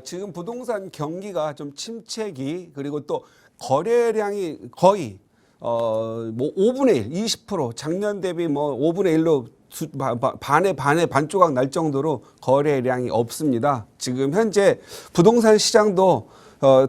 지금 부동산 경기가 좀 침체기, 그리고 또 거래량이 거의 뭐 5분의 1, 20% 작년 대비 뭐 5분의 1로 반의 조각 날 정도로 거래량이 없습니다. 지금 현재 부동산 시장도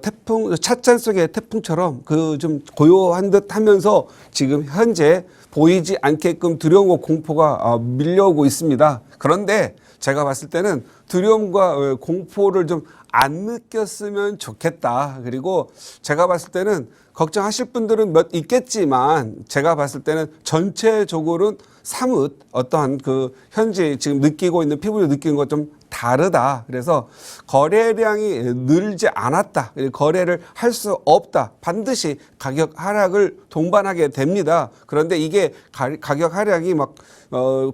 태풍, 찻잔 속의 태풍처럼 그 좀 고요한 듯 하면서 지금 현재 보이지 않게끔 두려움과 공포가 밀려오고 있습니다. 그런데 제가 봤을 때는 두려움과 공포를 좀 안 느꼈으면 좋겠다. 그리고 제가 봤을 때는 걱정하실 분들은 몇 있겠지만 제가 봤을 때는 전체적으로는 사뭇 어떠한 그 현재 지금 느끼고 있는 피부로 느끼는 것 좀 다르다. 그래서 거래량이 늘지 않았다. 거래를 할 수 없다. 반드시 가격 하락을 동반하게 됩니다. 그런데 이게 가격 하락이 막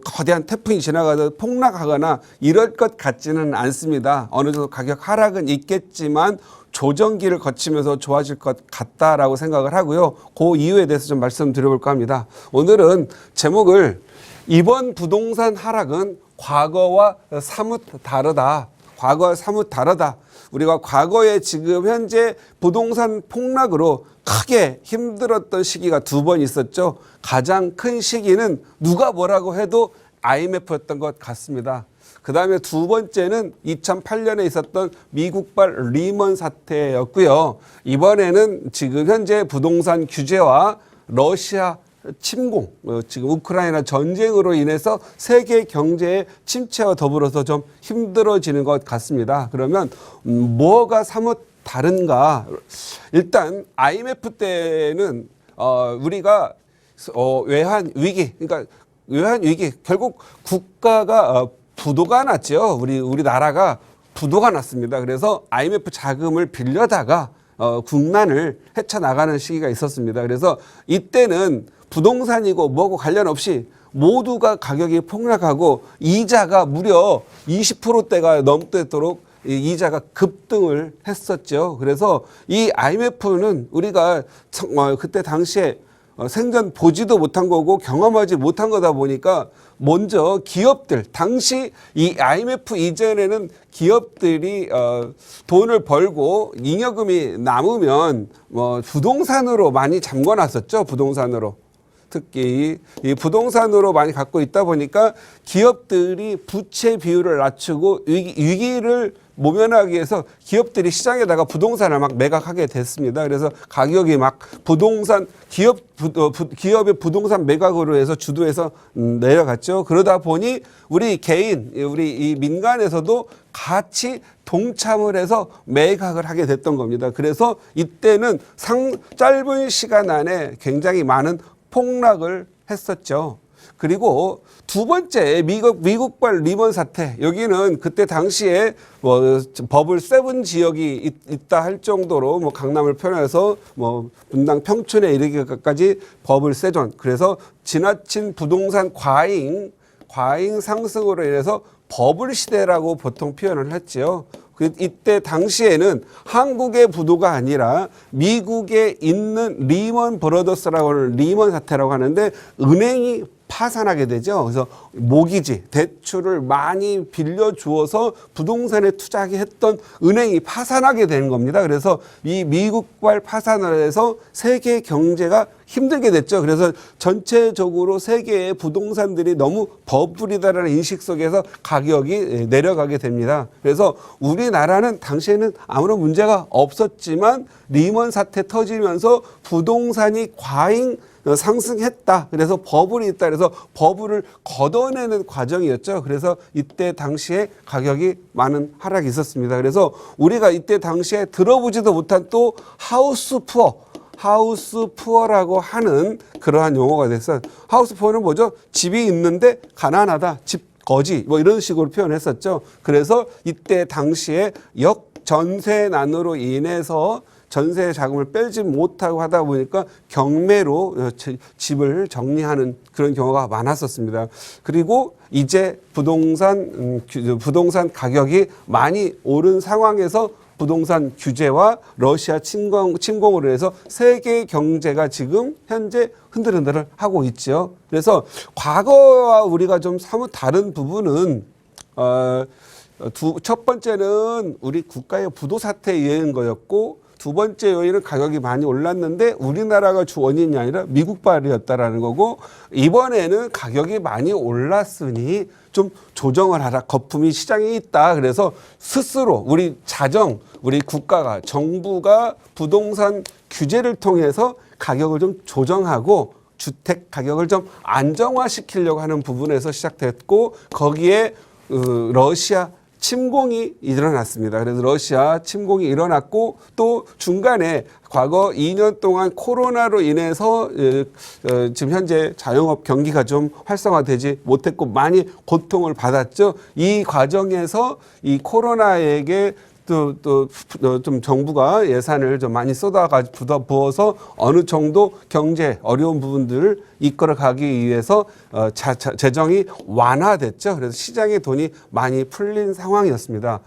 거대한 태풍이 지나가서 폭락하거나 이럴 것 같지는 않습니다. 어느 정도 가격 하락은 있겠지만 조정기를 거치면서 좋아질 것 같다라고 생각을 하고요. 그 이유에 대해서 좀 말씀드려볼까 합니다. 오늘은 제목을 이번 부동산 하락은 과거와 사뭇 다르다. 과거와 사뭇 다르다. 우리가 과거에 지금 현재 부동산 폭락으로 크게 힘들었던 시기가 두 번 있었죠. 가장 큰 시기는 누가 뭐라고 해도 IMF였던 것 같습니다. 그 다음에 두 번째는 2008년에 있었던 미국발 리먼 사태였고요. 이번에는 지금 현재 부동산 규제와 러시아 침공, 지금 우크라이나 전쟁으로 인해서 세계 경제의 침체와 더불어서 좀 힘들어지는 것 같습니다. 그러면 뭐가 사뭇 다른가? 일단 IMF 때는 우리가 외환 위기, 그러니까 외환 위기, 결국 국가가 부도가 났죠. 우리나라가 부도가 났습니다. 그래서 IMF 자금을 빌려다가 국난을 헤쳐나가는 시기가 있었습니다. 그래서 이때는 부동산이고 뭐고 관련 없이 모두가 가격이 폭락하고 이자가 무려 20%대가 넘도록 이자가 급등을 했었죠. 그래서 이 IMF는 우리가 그때 당시에 생전 보지도 못한 거고 경험하지 못한 거다 보니까 먼저 기업들, 당시 이 IMF 이전에는 기업들이 돈을 벌고 잉여금이 남으면 부동산으로 많이 잠궈놨었죠. 부동산으로. 특히 이 부동산으로 많이 갖고 있다 보니까 기업들이 부채 비율을 낮추고 위기를 모면하기 위해서 기업들이 시장에다가 부동산을 막 매각하게 됐습니다. 그래서 가격이 막 부동산 기업의 부동산 매각으로 해서 주도해서 내려갔죠. 그러다 보니 우리 개인, 우리 이 민간에서도 같이 동참을 해서 매각을 하게 됐던 겁니다. 그래서 이때는 짧은 시간 안에 굉장히 많은 폭락을 했었죠. 그리고 두 번째 미국발 리먼 사태, 여기는 그때 당시에 버블 7 지역이 있다 할 정도로 강남을 표현해서 분당 평촌에 이르기까지 버블 세존. 그래서 지나친 부동산 과잉 상승으로 인해서 버블 시대라고 보통 표현을 했지요. 이때 당시에는 한국의 부도가 아니라 미국에 있는 리먼 브러더스라고 하는 리먼 사태라고 하는데 은행이 파산하게 되죠. 그래서 모기지, 대출을 많이 빌려주어서 부동산에 투자하게 했던 은행이 파산하게 되는 겁니다. 그래서 이 미국발 파산을 해서 세계 경제가 힘들게 됐죠. 그래서 전체적으로 세계의 부동산들이 너무 버블이다라는 인식 속에서 가격이 내려가게 됩니다. 그래서 우리나라는 당시에는 아무런 문제가 없었지만 리먼 사태 터지면서 부동산이 과잉 상승했다. 그래서 버블이 있다. 그래서 버블을 걷어내는 과정이었죠. 그래서 이때 당시에 가격이 많은 하락이 있었습니다. 그래서 우리가 이때 당시에 들어보지도 못한 또 하우스 푸어라고 하는 그러한 용어가 됐어요. 하우스 푸어는 뭐죠? 집이 있는데 가난하다. 집 거지. 이런 식으로 표현했었죠. 그래서 이때 당시에 역전세난으로 인해서 전세 자금을 빼지 못하고 하다 보니까 경매로 집을 정리하는 그런 경우가 많았었습니다. 그리고 이제 부동산 가격이 많이 오른 상황에서 부동산 규제와 러시아 침공으로 해서 세계 경제가 지금 현재 흔들흔들을 하고 있죠. 그래서 과거와 우리가 좀 사뭇 다른 부분은 첫 번째는 우리 국가의 부도 사태에 의한 거였고 두 번째 요인은 가격이 많이 올랐는데 우리나라가 주 원인이 아니라 미국발이었다라는 거고 이번에는 가격이 많이 올랐으니 좀 조정을 하라. 거품이 시장에 있다. 그래서 스스로 우리 국가가 정부가 부동산 규제를 통해서 가격을 좀 조정하고 주택 가격을 좀 안정화시키려고 하는 부분에서 시작됐고 거기에 러시아 침공이 일어났습니다. 그래서 러시아 침공이 일어났고 또 중간에 과거 2년 동안 코로나로 인해서 지금 현재 자영업 경기가 좀 활성화되지 못했고 많이 고통을 받았죠. 이 과정에서 이 코로나에게 또 좀 정부가 예산을 좀 많이 쏟아가지고 부어서 어느 정도 경제 어려운 부분들을 이끌어가기 위해서 재정이 완화됐죠. 그래서 시장의 돈이 많이 풀린 상황이었습니다.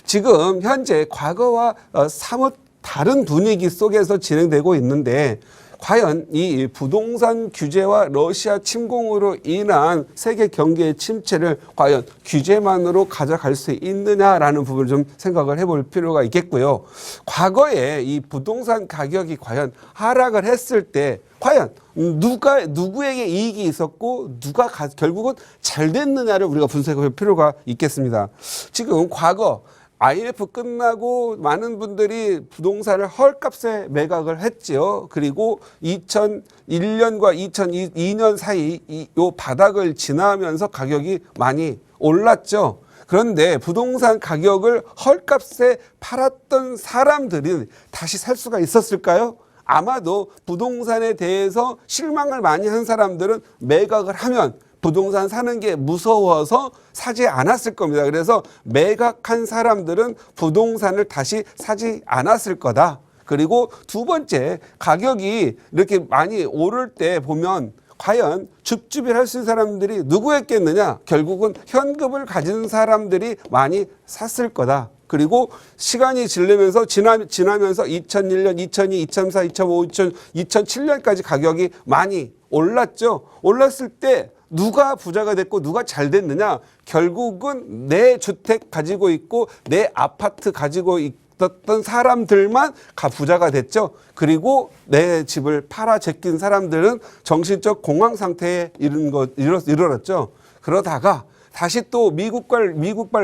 지금 현재 과거와 사뭇 다른 분위기 속에서 진행되고 있는데 과연 이 부동산 규제와 러시아 침공으로 인한 세계 경기의 침체를 과연 규제만으로 가져갈 수 있느냐라는 부분을 좀 생각을 해볼 필요가 있겠고요. 과거에 이 부동산 가격이 과연 하락을 했을 때 과연 누구에게 이익이 있었고 누가 결국은 잘 됐느냐를 우리가 분석할 필요가 있겠습니다. 지금 과거 IMF 끝나고 많은 분들이 부동산을 헐값에 매각을 했지요. 그리고 2001년과 2002년 사이 요 바닥을 지나면서 가격이 많이 올랐죠. 그런데 부동산 가격을 헐값에 팔았던 사람들이 다시 살 수가 있었을까요? 아마도 부동산에 대해서 실망을 많이 한 사람들은 매각을 하면 부동산 사는 게 무서워서 사지 않았을 겁니다. 그래서 매각한 사람들은 부동산을 다시 사지 않았을 거다. 그리고 두 번째, 가격이 이렇게 많이 오를 때 보면 과연 줍줍이를 할 수 있는 사람들이 누구였겠느냐? 결국은 현금을 가진 사람들이 많이 샀을 거다. 그리고 시간이 지나면서 2001년, 2002, 2003, 2005, 2007년까지 가격이 많이 올랐죠. 올랐을 때 누가 부자가 됐고 누가 잘 됐느냐? 결국은 내 주택 가지고 있고 내 아파트 가지고 있었던 사람들만 부자가 됐죠. 그리고 내 집을 팔아 제낀 사람들은 정신적 공황 상태에 이르렀죠. 그러다가 다시 또 미국발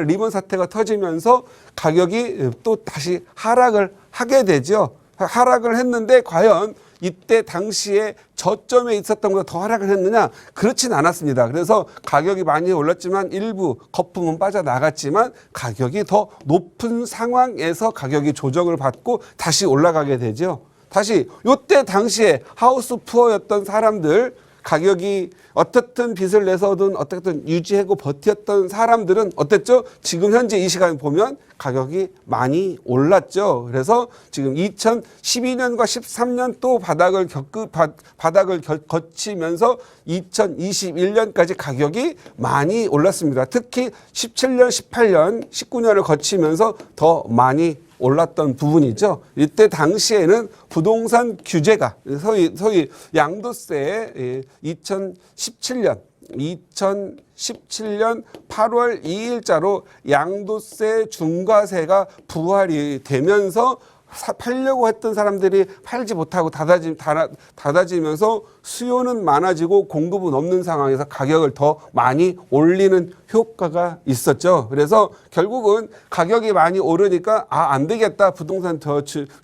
리먼 사태가 터지면서 가격이 또 다시 하락을 하게 되죠. 하락을 했는데 과연 이때 당시에 저점에 있었던 것보다 더 하락을 했느냐? 그렇진 않았습니다. 그래서 가격이 많이 올랐지만 일부 거품은 빠져나갔지만 가격이 더 높은 상황에서 가격이 조정을 받고 다시 올라가게 되죠. 다시 이때 당시에 하우스 푸어였던 사람들 가격이 어떻든 빚을 내서든 어떻든 유지하고 버텼던 사람들은 어땠죠? 지금 현재 이 시간 보면 가격이 많이 올랐죠. 그래서 지금 2012년과 13년 또 바닥을 거치면서 2021년까지 가격이 많이 올랐습니다. 특히 17년, 18년, 19년을 거치면서 더 많이 올랐던 부분이죠. 이때 당시에는 부동산 규제가 소위 양도세에 2017년 8월 2일자로 양도세 중과세가 부활이 되면서 팔려고 했던 사람들이 팔지 못하고 닫아지면서 수요는 많아지고 공급은 없는 상황에서 가격을 더 많이 올리는 효과가 있었죠. 그래서 결국은 가격이 많이 오르니까 안 되겠다. 부동산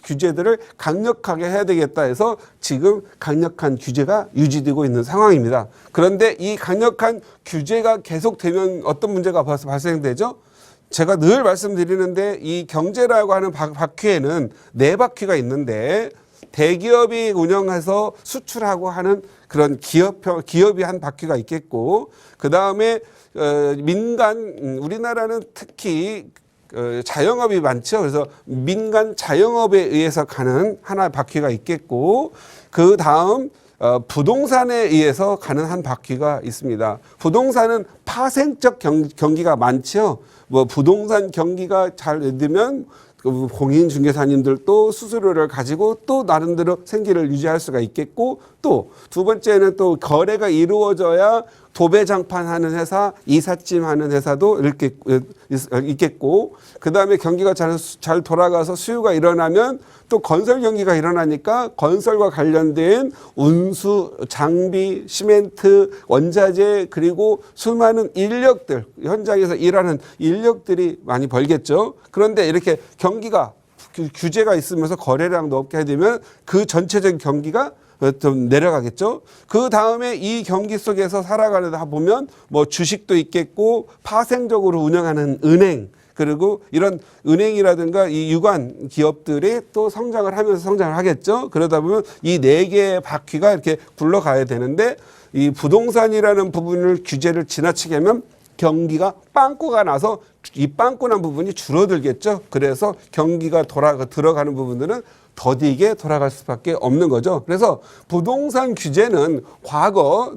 규제들을 강력하게 해야 되겠다 해서 지금 강력한 규제가 유지되고 있는 상황입니다. 그런데 이 강력한 규제가 계속되면 어떤 문제가 발생되죠? 제가 늘 말씀드리는데 이 경제라고 하는 바퀴에는 네 바퀴가 있는데 대기업이 운영해서 수출하고 하는 그런 기업이 한 바퀴가 있겠고 그다음에 우리나라는 특히 자영업이 많죠. 그래서 민간 자영업에 의해서 가는 하나의 바퀴가 있겠고 그다음 부동산에 의해서 가는 한 바퀴가 있습니다. 부동산은 파생적 경기가 많죠. 부동산 경기가 잘 되면 공인중개사님들도 수수료를 가지고 또 나름대로 생계를 유지할 수가 있겠고 또 두 번째는 또 거래가 이루어져야 도배장판하는 회사, 이삿짐하는 회사도 이렇게 있겠고, 그 다음에 경기가 잘 돌아가서 수요가 일어나면 또 건설 경기가 일어나니까 건설과 관련된 운수, 장비, 시멘트, 원자재 그리고 수많은 인력들, 현장에서 일하는 인력들이 많이 벌겠죠. 그런데 이렇게 경기가 규제가 있으면서 거래량도 없게 되면 그 전체적인 경기가 좀 내려가겠죠. 그 다음에 이 경기 속에서 살아가려다 보면 뭐 주식도 있겠고 파생적으로 운영하는 은행, 그리고 이런 은행이라든가 이 유관 기업들이 또 성장을 하면서 성장을 하겠죠. 그러다 보면 이 네 개의 바퀴가 이렇게 굴러가야 되는데, 이 부동산이라는 부분을 규제를 지나치게 하면 경기가 빵꾸가 나서 이 빵꾸난 부분이 줄어들겠죠. 그래서 경기가 들어가는 부분들은 더디게 돌아갈 수밖에 없는 거죠. 그래서 부동산 규제는 과거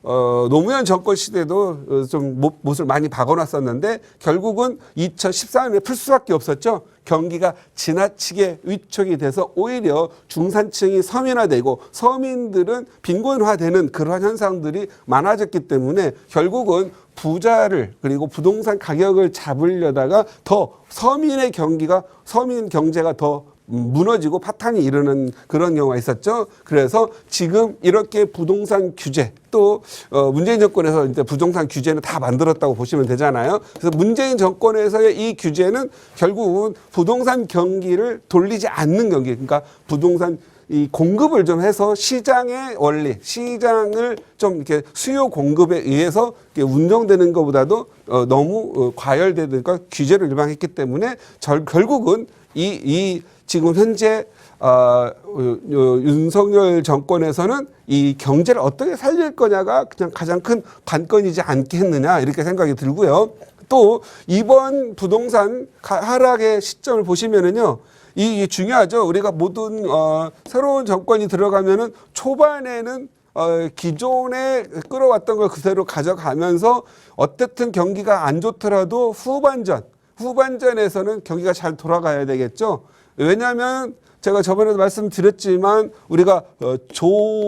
노무현 정권 시대도 좀 못을 많이 박아놨었는데 결국은 2014년에 풀 수밖에 없었죠. 경기가 지나치게 위축이 돼서 오히려 중산층이 서민화되고 서민들은 빈곤화되는 그러한 현상들이 많아졌기 때문에 결국은 부자를 그리고 부동산 가격을 잡으려다가 더 서민 경제가 더 무너지고 파탄이 이르는 그런 경우가 있었죠. 그래서 지금 이렇게 부동산 규제, 또 문재인 정권에서 이제 부동산 규제는 다 만들었다고 보시면 되잖아요. 그래서 문재인 정권에서의 이 규제는 결국은 부동산 경기를 돌리지 않는 경기, 그러니까 부동산 이 공급을 좀 해서 시장의 원리, 시장을 좀 이렇게 수요 공급에 의해서 운영되는 것보다도 너무 과열되니까 규제를 일방했기 때문에 결국은 지금 현재 윤석열 정권에서는 이 경제를 어떻게 살릴 거냐가 그냥 가장 큰 관건이지 않겠느냐 이렇게 생각이 들고요. 또 이번 부동산 하락의 시점을 보시면은요. 이 중요하죠. 우리가 모든 새로운 정권이 들어가면은 초반에는 기존에 끌어왔던 걸 그대로 가져가면서 어쨌든 경기가 안 좋더라도 후반전에서는 경기가 잘 돌아가야 되겠죠. 왜냐하면 제가 저번에도 말씀드렸지만 우리가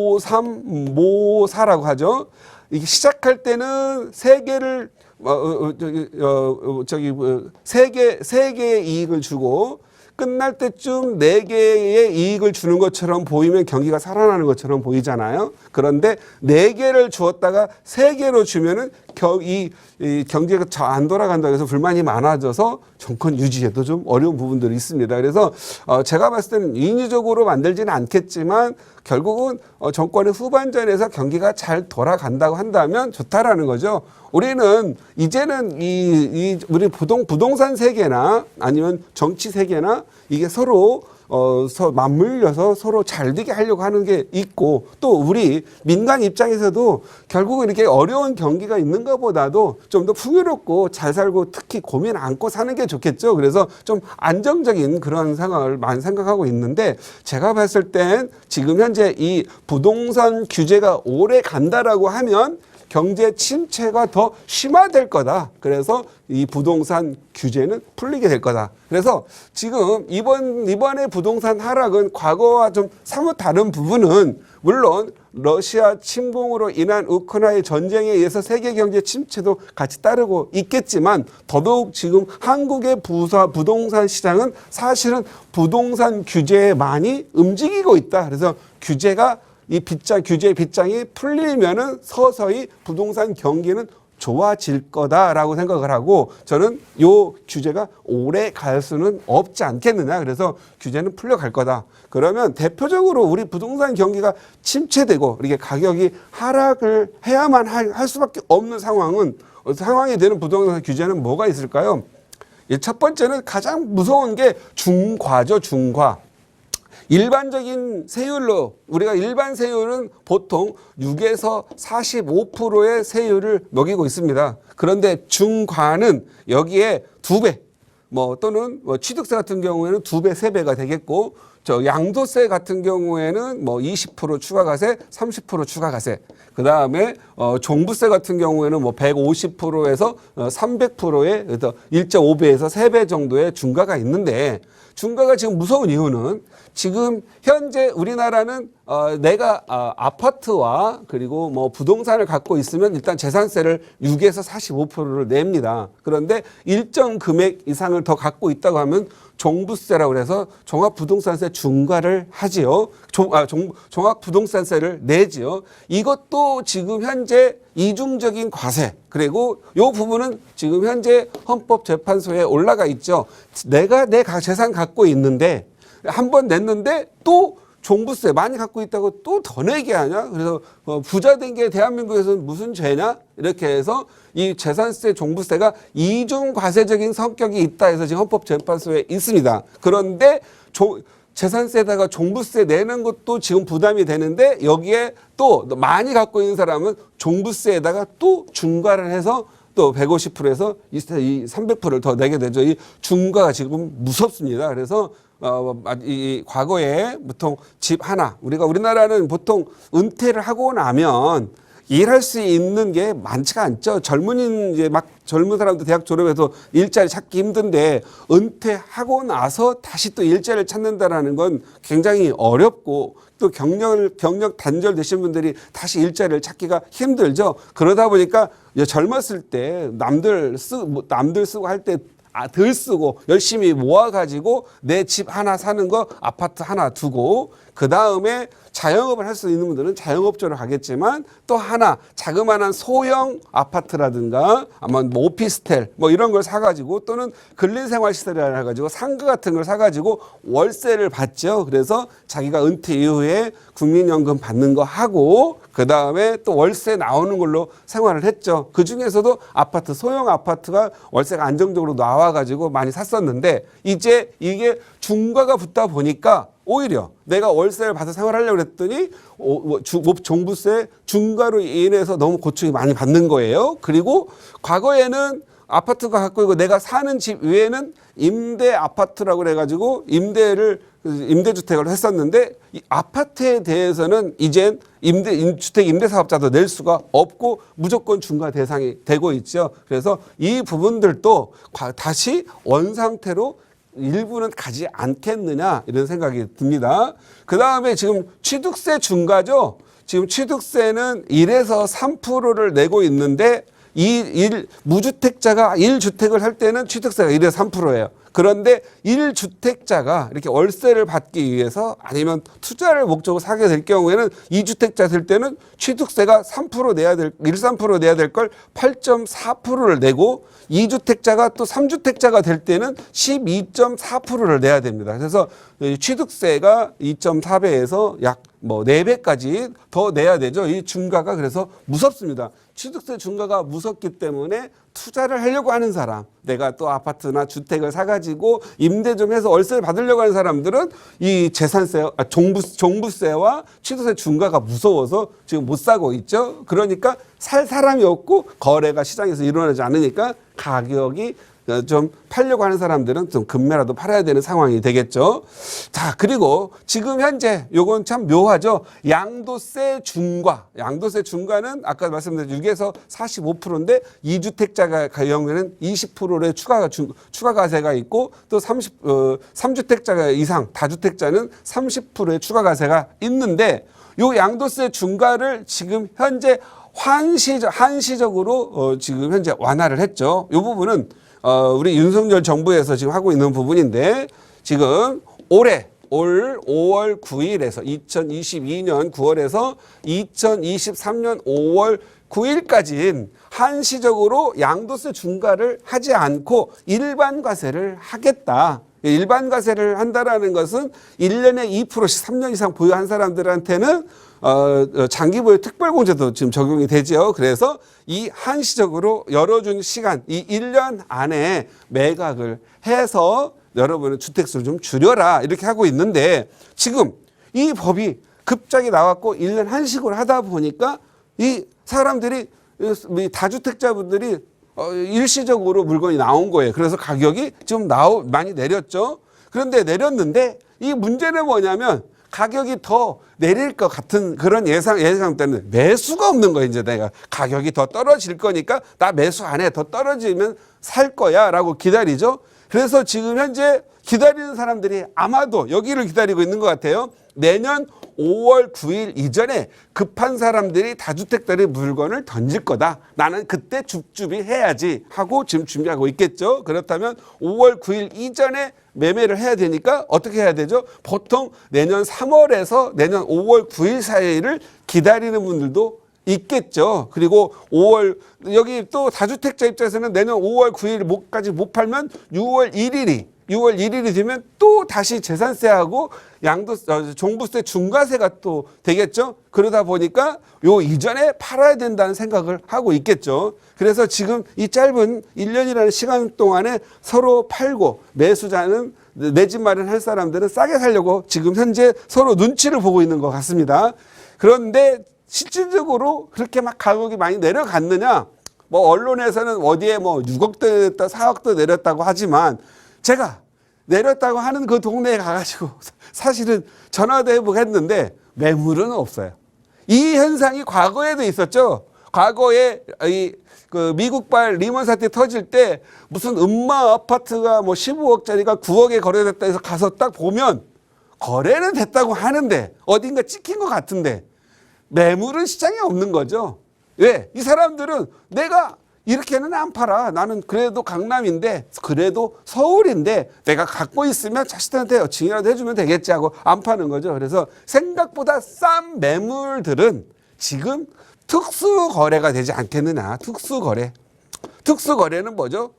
조삼모사라고 하죠. 이게 시작할 때는 세 개의 이익을 주고 끝날 때쯤 네 개의 이익을 주는 것처럼 보이면 경기가 살아나는 것처럼 보이잖아요. 그런데 네 개를 주었다가 세 개로 주면은 이 경제가 안 돌아간다고 해서 불만이 많아져서 정권 유지에도 좀 어려운 부분들이 있습니다. 그래서 제가 봤을 때는 인위적으로 만들지는 않겠지만 결국은 정권의 후반전에서 경기가 잘 돌아간다고 한다면 좋다라는 거죠. 우리는 이제는 우리 부동산 세계나 아니면 정치 세계나 이게 서로 맞물려서 서로 잘 되게 하려고 하는 게 있고, 또 우리 민간 입장에서도 결국은 이렇게 어려운 경기가 있는 것보다도 좀 더 풍요롭고 잘 살고 특히 고민 안고 사는 게 좋겠죠. 그래서 좀 안정적인 그런 상황을 많이 생각하고 있는데, 제가 봤을 땐 지금 현재 이 부동산 규제가 오래 간다라고 하면 경제 침체가 더 심화될 거다. 그래서 이 부동산 규제는 풀리게 될 거다. 그래서 지금 이번에 부동산 하락은 과거와 좀 사뭇 다른 부분은 물론 러시아 침공으로 인한 우크라이나 전쟁에 의해서 세계 경제 침체도 같이 따르고 있겠지만 더더욱 지금 한국의 부동산 시장은 사실은 부동산 규제에 많이 움직이고 있다. 그래서 규제의 빗장이 풀리면은 서서히 부동산 경기는 좋아질 거다라고 생각을 하고, 저는 요 규제가 오래 갈 수는 없지 않겠느냐. 그래서 규제는 풀려갈 거다. 그러면 대표적으로 우리 부동산 경기가 침체되고 이렇게 가격이 하락을 해야만 할 수밖에 없는 상황이 되는 부동산 규제는 뭐가 있을까요? 첫 번째는 가장 무서운 게 중과죠, 중과. 일반적인 세율로, 우리가 일반 세율은 보통 6에서 45%의 세율을 먹이고 있습니다. 그런데 중과는 여기에 2배, 또는 취득세 같은 경우에는 2배, 3배가 되겠고, 저 양도세 같은 경우에는 뭐 20% 추가과세, 30% 추가과세. 그 다음에 종부세 같은 경우에는 뭐 150%에서 300%의 1.5배에서 3배 정도의 중과가 있는데, 중과가 지금 무서운 이유는 지금 현재 우리나라는 내가 아파트와 그리고 뭐 부동산을 갖고 있으면 일단 재산세를 6에서 45%를 냅니다. 그런데 일정 금액 이상을 더 갖고 있다고 하면 종부세라고 해서 종합부동산세 중과를 하지요. 종합부동산세를 내지요. 이것도 지금 현재 이중적인 과세, 그리고 이 부분은 지금 현재 헌법재판소에 올라가 있죠. 내가 내 재산 갖고 있는데 한 번 냈는데 또 종부세 많이 갖고 있다고 또 더 내게 하냐? 그래서 부자 된 게 대한민국에서는 무슨 죄냐? 이렇게 해서 이 재산세, 종부세가 이중 과세적인 성격이 있다 해서 지금 헌법재판소에 있습니다. 그런데 재산세에다가 종부세 내는 것도 지금 부담이 되는데, 여기에 또 많이 갖고 있는 사람은 종부세에다가 또 중과를 해서 또 150%에서 300%를 더 내게 되죠. 이 중과가 지금 무섭습니다. 그래서 이 과거에 보통 집 하나, 우리나라는 보통 은퇴를 하고 나면 일할 수 있는 게 많지가 않죠. 젊은 사람도 대학 졸업해서 일자리 찾기 힘든데, 은퇴하고 나서 다시 또 일자리를 찾는다라는 건 굉장히 어렵고, 또 경력 단절되신 분들이 다시 일자리를 찾기가 힘들죠. 그러다 보니까 젊었을 때 남들 쓰고 할 때 덜 쓰고 열심히 모아가지고 내 집 하나 사는 거, 아파트 하나 두고, 그 다음에 자영업을 할 수 있는 분들은 자영업자로 가겠지만, 또 하나 자그마한 소형 아파트라든가 아마 뭐 오피스텔 뭐 이런 걸 사가지고, 또는 근린생활시설이라 해가지고 상가 같은 걸 사가지고 월세를 받죠. 그래서 자기가 은퇴 이후에 국민연금 받는 거 하고, 그 다음에 또 월세 나오는 걸로 생활을 했죠. 그 중에서도 아파트, 소형 아파트가 월세가 안정적으로 나와가지고 많이 샀었는데, 이제 이게 중과가 붙다 보니까 오히려 내가 월세를 받아 생활하려고 했더니 종부세 중과로 인해서 너무 고충이 많이 받는 거예요. 그리고 과거에는 아파트가 갖고 있고 내가 사는 집 외에는 임대 아파트라고 그래가지고 임대주택을 했었는데, 이 아파트에 대해서는 이젠 주택 임대사업자도 낼 수가 없고 무조건 중과 대상이 되고 있죠. 그래서 이 부분들도 다시 원상태로 일부는 가지 않겠느냐, 이런 생각이 듭니다. 그 다음에 지금 취득세 중과죠. 지금 취득세는 1에서 3%를 내고 있는데, 무주택자가 1주택을 할 때는 취득세가 1에서 3%예요. 그런데 1주택자가 이렇게 월세를 받기 위해서 아니면 투자를 목적으로 사게 될 경우에는 2주택자 될 때는 취득세가 3% 내야 될, 1~3% 내야 될 걸 8.4%를 내고, 2주택자가 또 3주택자가 될 때는 12.4%를 내야 됩니다. 그래서 취득세가 2.4배에서 약 4배까지 더 내야 되죠. 이 중과가 그래서 무섭습니다. 취득세 중과가 무섭기 때문에 투자를 하려고 하는 사람, 내가 또 아파트나 주택을 사가지고 임대 좀 해서 월세를 받으려고 하는 사람들은 이 종부세와 취득세 중과가 무서워서 지금 못 사고 있죠. 그러니까 살 사람이 없고 거래가 시장에서 일어나지 않으니까 가격이 좀 팔려고 하는 사람들은 좀 급매라도 팔아야 되는 상황이 되겠죠. 자, 그리고 지금 현재 요건 참 묘하죠. 양도세 중과. 양도세 중과는 아까 말씀드린 6에서 45%인데 2주택자가 경우에는 20%의 추가 과세가 있고, 또 3주택자가 이상 다주택자는 30%의 추가 과세가 있는데, 요 양도세 중과를 지금 현재 한시적으로 지금 현재 완화를 했죠. 요 부분은 우리 윤석열 정부에서 지금 하고 있는 부분인데, 지금 올 5월 9일에서 2022년 9월에서 2023년 5월 9일까지는 한시적으로 양도세 중과를 하지 않고 일반 과세를 하겠다. 일반 과세를 한다라는 것은 1년에 2%씩 3년 이상 보유한 사람들한테는 장기 보유 특별공제도 지금 적용이 되죠. 그래서 이 한시적으로 열어준 시간, 이 1년 안에 매각을 해서 여러분은 주택수를 좀 줄여라, 이렇게 하고 있는데, 지금 이 법이 급작이 나왔고 1년 한식으로 하다 보니까 이 사람들이, 다주택자분들이 일시적으로 물건이 나온 거예요. 그래서 가격이 좀 많이 내렸죠. 그런데 내렸는데 이 문제는 뭐냐면 가격이 더 내릴 것 같은 그런 예상 때문에 매수가 없는 거예요. 이제 내가 가격이 더 떨어질 거니까 나 매수 안 해. 더 떨어지면 살 거야 라고 기다리죠. 그래서 지금 현재 기다리는 사람들이 아마도 여기를 기다리고 있는 것 같아요. 내년 5월 9일 이전에 급한 사람들이 다주택자리 물건을 던질 거다. 나는 그때 줍줍이 해야지 하고 지금 준비하고 있겠죠. 그렇다면 5월 9일 이전에 매매를 해야 되니까 어떻게 해야 되죠? 보통 내년 3월에서 내년 5월 9일 사이를 기다리는 분들도 있겠죠. 그리고 5월 여기 또 다주택자 입장에서는 내년 5월 9일까지 못 팔면 6월 1일이 되면 또 다시 재산세하고 종부세 중과세가 또 되겠죠. 그러다 보니까 요 이전에 팔아야 된다는 생각을 하고 있겠죠. 그래서 지금 이 짧은 1년이라는 시간 동안에 서로 팔고 매수자는 내 집 마련할 사람들은 싸게 살려고 지금 현재 서로 눈치를 보고 있는 것 같습니다. 그런데 실질적으로 그렇게 막 가격이 많이 내려갔느냐? 뭐 언론에서는 어디에 뭐 6억도 내렸다, 4억도 내렸다고 하지만 제가 내렸다고 하는 그 동네에 가가지고 사실은 전화도 해보고 했는데 매물은 없어요. 이 현상이 과거에도 있었죠. 과거에 그 미국발 리먼 사태 터질 때 무슨 음마 아파트가 뭐 15억짜리가 9억에 거래됐다 해서 가서 딱 보면 거래는 됐다고 하는데 어딘가 찍힌 것 같은데 매물은 시장에 없는 거죠. 왜? 이 사람들은 내가 이렇게는 안 팔아. 나는 그래도 강남인데 그래도 서울인데 내가 갖고 있으면 자식들한테 증여라도 해주면 되겠지 하고 안 파는 거죠. 그래서 생각보다 싼 매물들은 지금 특수거래가 되지 않겠느냐. 특수거래는 뭐죠?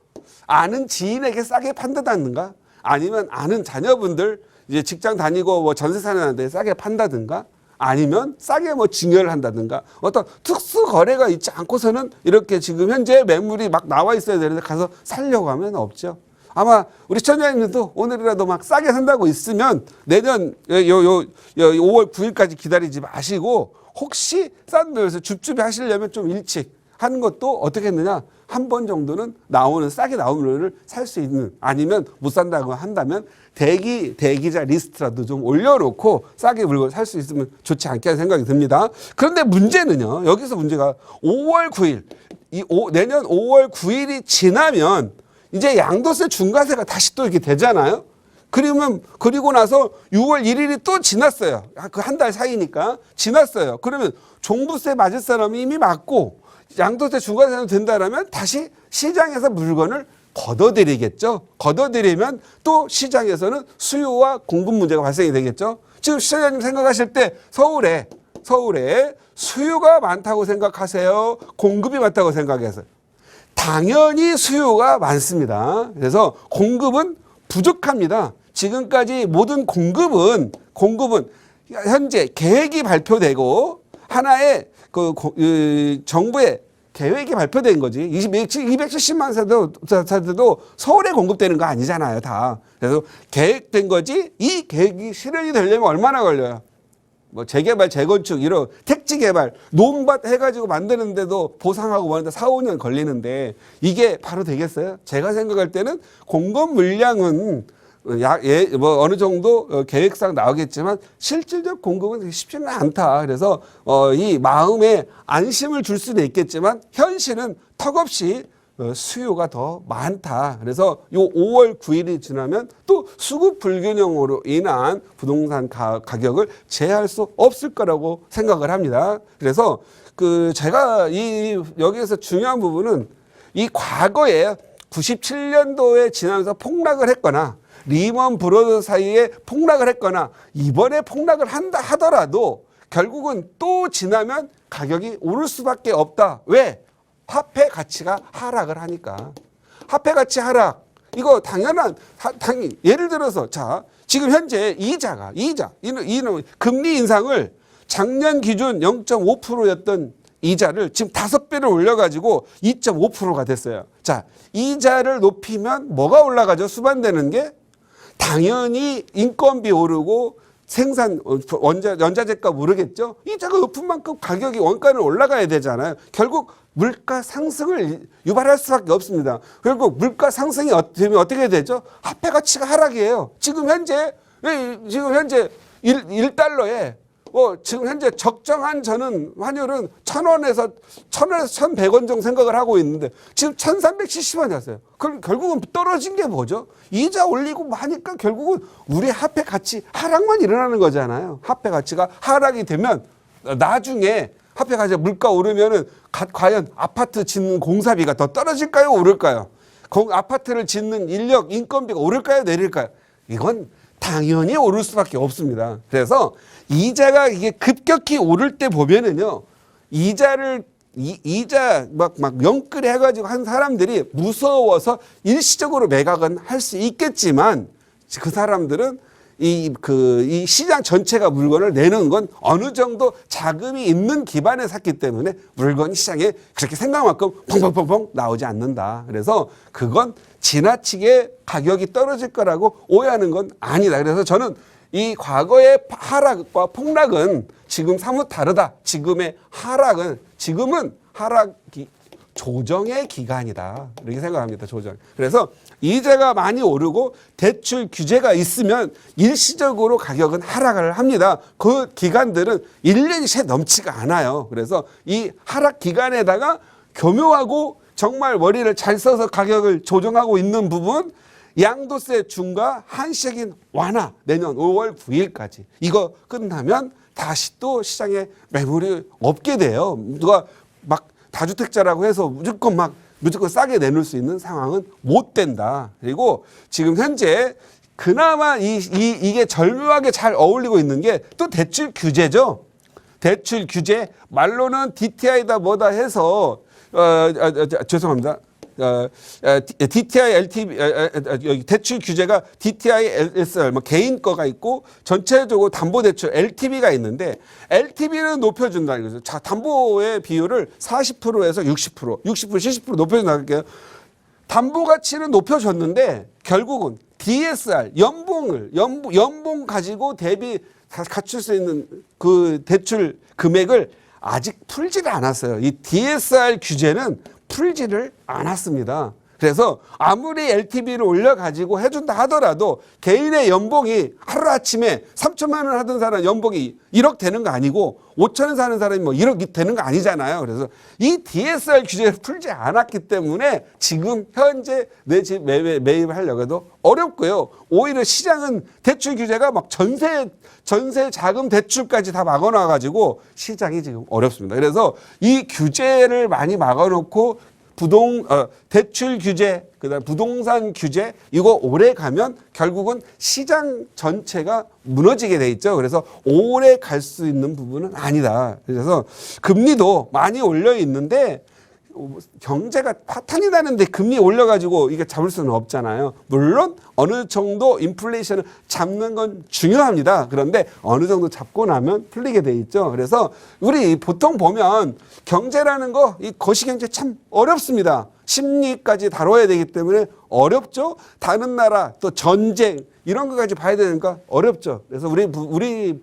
아는 지인에게 싸게 판다든가 아니면 아는 자녀분들 이제 직장 다니고 뭐 전세 사는데 싸게 판다든가 아니면 싸게 뭐 증여를 한다든가 어떤 특수 거래가 있지 않고서는 이렇게 지금 현재 매물이 막 나와 있어야 되는데 가서 살려고 하면 없죠. 아마 우리 시청자님들도 오늘이라도 막 싸게 산다고 있으면 내년 5월 9일까지 기다리지 마시고 혹시 싼 데에서 줍줍이 하시려면 좀 일찍 하는 것도 어떻게 했느냐. 한 번 정도는 싸게 나오는 물건을 살 수 있는 아니면 못 산다고 한다면 대기자 리스트라도 좀 올려놓고 싸게 물건을 살 수 있으면 좋지 않겠다는 생각이 듭니다. 그런데 문제는요. 여기서 문제가 5월 9일 내년 5월 9일이 지나면 이제 양도세 중과세가 다시 또 이렇게 되잖아요. 그리고 나서 6월 1일이 또 지났어요. 그 한 달 사이니까 지났어요. 그러면 종부세 맞을 사람이 이미 맞고 양도세 중과세는 된다라면 다시 시장에서 물건을 걷어들이겠죠. 걷어들이면 또 시장에서는 수요와 공급 문제가 발생이 되겠죠. 지금 시청자님 생각하실 때 서울에 수요가 많다고 생각하세요? 공급이 많다고 생각하세요? 당연히 수요가 많습니다. 그래서 공급은 부족합니다. 지금까지 모든 공급은 현재 계획이 발표되고 하나의 정부의 계획이 발표된 거지. 270만 세대도 서울에 공급되는 거 아니잖아요, 다. 그래서 계획된 거지. 이 계획이 실현이 되려면 얼마나 걸려요? 뭐 재개발, 재건축 이런 택지 개발, 논밭 해가지고 만드는데도 보상하고 뭐하는데 4, 5년 걸리는데 이게 바로 되겠어요? 제가 생각할 때는 공급 물량은 뭐 어느 정도 계획상 나오겠지만 실질적 공급은 쉽지는 않다. 그래서 이 마음에 안심을 줄 수는 있겠지만 현실은 턱없이 수요가 더 많다. 그래서 요 5월 9일이 지나면 또 수급 불균형으로 인한 부동산 가격을 제어할 수 없을 거라고 생각을 합니다. 그래서 제가 여기에서 중요한 부분은 이 과거에 97년도에 지나면서 폭락을 했거나 리먼 브러더 사이에 폭락을 했거나 이번에 폭락을 한다 하더라도 결국은 또 지나면 가격이 오를 수밖에 없다. 왜? 화폐 가치가 하락을 하니까. 화폐 가치 하락. 이거 당연히 예를 들어서 자 지금 현재 이자 금리 인상을 작년 기준 0.5%였던 이자를 지금 5배를 올려가지고 2.5%가 됐어요. 자 이자를 높이면 뭐가 올라가죠? 수반되는 게 당연히 인건비 오르고 생산 원자재값 오르겠죠. 이자가 높은 만큼 가격이 원가는 올라가야 되잖아요. 결국 물가 상승을 유발할 수밖에 없습니다. 결국 물가 상승이 되면 어떻게 되죠? 화폐 가치가 하락이에요. 지금 현재 지금 현재 1달러에 지금 현재 적정한 저는 환율은 1,000원에서 1,100원 정도 생각을 하고 있는데 지금 1,370원이었어요. 그럼 결국은 떨어진 게 뭐죠? 이자 올리고 하니까 결국은 우리 화폐 가치 하락만 일어나는 거잖아요. 화폐 가치가 하락이 되면 나중에 화폐 가치가 물가 오르면은 과연 아파트 짓는 공사비가 더 떨어질까요? 오를까요? 아파트를 짓는 인력, 인건비가 오를까요? 내릴까요? 이건 당연히 오를 수밖에 없습니다. 그래서 이자가 이게 급격히 오를 때 보면은요, 이자 막 영끌이 해가지고 한 사람들이 무서워서 일시적으로 매각은 할 수 있겠지만 그 사람들은 이 시장 전체가 물건을 내는 건 어느 정도 자금이 있는 기반에 샀기 때문에 물건이 시장에 그렇게 생각만큼 펑펑펑펑 나오지 않는다. 그래서 그건 지나치게 가격이 떨어질 거라고 오해하는 건 아니다. 그래서 저는 이 과거의 하락과 폭락은 지금 사뭇 다르다. 지금의 하락은 지금은 조정의 기간이다. 이렇게 생각합니다. 조정. 그래서 이자가 많이 오르고 대출 규제가 있으면 일시적으로 가격은 하락을 합니다. 그 기간들은 1년이 채 넘지가 않아요. 그래서 이 하락 기간에다가 교묘하고 정말 머리를 잘 써서 가격을 조정하고 있는 부분, 양도세 중과 한시적인 완화 내년 5월 9일까지 이거 끝나면 다시 또 시장에 매물이 없게 돼요. 누가 막 다주택자라고 해서 무조건 싸게 내놓을 수 있는 상황은 못 된다. 그리고 지금 현재 그나마 이게 절묘하게 잘 어울리고 있는 게 또 대출 규제죠. 대출 규제 말로는 DTI다 뭐다 해서 죄송합니다. DTI, LTV, 대출 규제가 DTI, LSR, 개인 거가 있고 전체적으로 담보대출 LTV가 있는데 LTV는 높여준다는 거죠. 자, 담보의 비율을 40%에서 60%, 70% 높여준다는 거예요. 담보 가치는 높여줬는데 결국은 DSR, 연봉 가지고 갖출 수 있는 그 대출 금액을 아직 풀지를 않았어요. 이 DSR 규제는 풀지를 않았습니다. 그래서 아무리 LTV를 올려가지고 해준다 하더라도 개인의 연봉이 하루아침에 3천만 원 하던 사람 연봉이 1억 되는 거 아니고 5천 원 사는 사람이 1억 되는 거 아니잖아요. 그래서 이 DSR 규제를 풀지 않았기 때문에 지금 현재 내 집 매입하려고 해도 어렵고요. 오히려 시장은 대출 규제가 막 전세 자금 대출까지 다 막아놔가지고 시장이 지금 어렵습니다. 그래서 이 규제를 많이 막아놓고 대출 규제, 그다음 부동산 규제, 이거 오래 가면 결국은 시장 전체가 무너지게 돼 있죠. 그래서 오래 갈 수 있는 부분은 아니다. 그래서 금리도 많이 올려 있는데 경제가 파탄이 나는데 금리 올려가지고 이게 잡을 수는 없잖아요. 물론 어느 정도 인플레이션을 잡는 건 중요합니다. 그런데 어느 정도 잡고 나면 풀리게 돼 있죠. 그래서 우리 보통 보면 경제라는 거, 이 거시경제 참 어렵습니다. 심리까지 다뤄야 되기 때문에 어렵죠. 다른 나라 또 전쟁 이런 것까지 봐야 되니까 어렵죠. 그래서 우리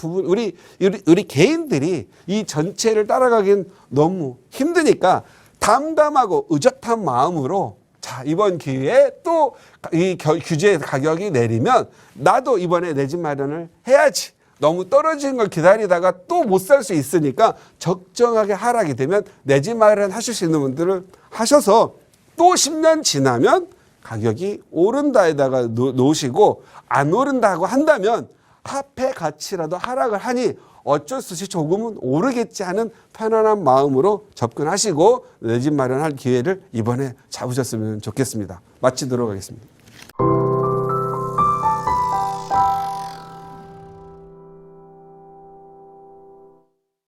개인들이 이 전체를 따라가긴 너무 힘드니까 담담하고 의젓한 마음으로 자, 이번 기회에 또 이 규제 가격이 내리면 나도 이번에 내 집 마련을 해야지. 너무 떨어지는 걸 기다리다가 또 못 살 수 있으니까 적정하게 하락이 되면 내 집 마련 하실 수 있는 분들을 하셔서 또 10년 지나면 가격이 오른다에다가 놓으시고 안 오른다고 한다면 화폐 가치라도 하락을 하니 어쩔 수 없이 조금은 오르겠지 하는 편안한 마음으로 접근하시고 내 집 마련할 기회를 이번에 잡으셨으면 좋겠습니다. 마치도록 하겠습니다.